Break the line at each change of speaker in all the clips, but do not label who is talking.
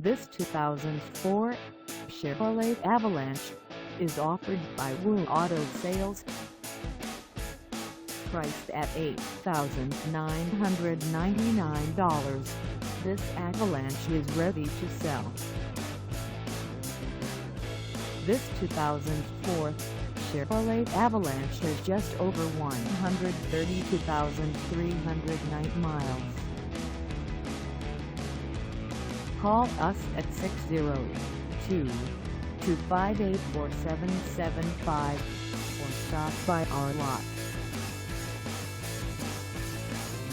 This 2004 Chevrolet Avalanche is offered by Buren Auto Sales. Priced at $8,999, this Avalanche is ready to sell. This 2004 Chevrolet Avalanche has just over 132,309 miles. Call us at 602-258-4775 or stop by our lot.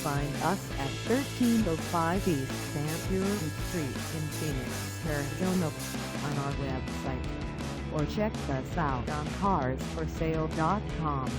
Find us at 1305 East San Buren Street in Phoenix, Arizona on our website, or check us out on carsforsale.com.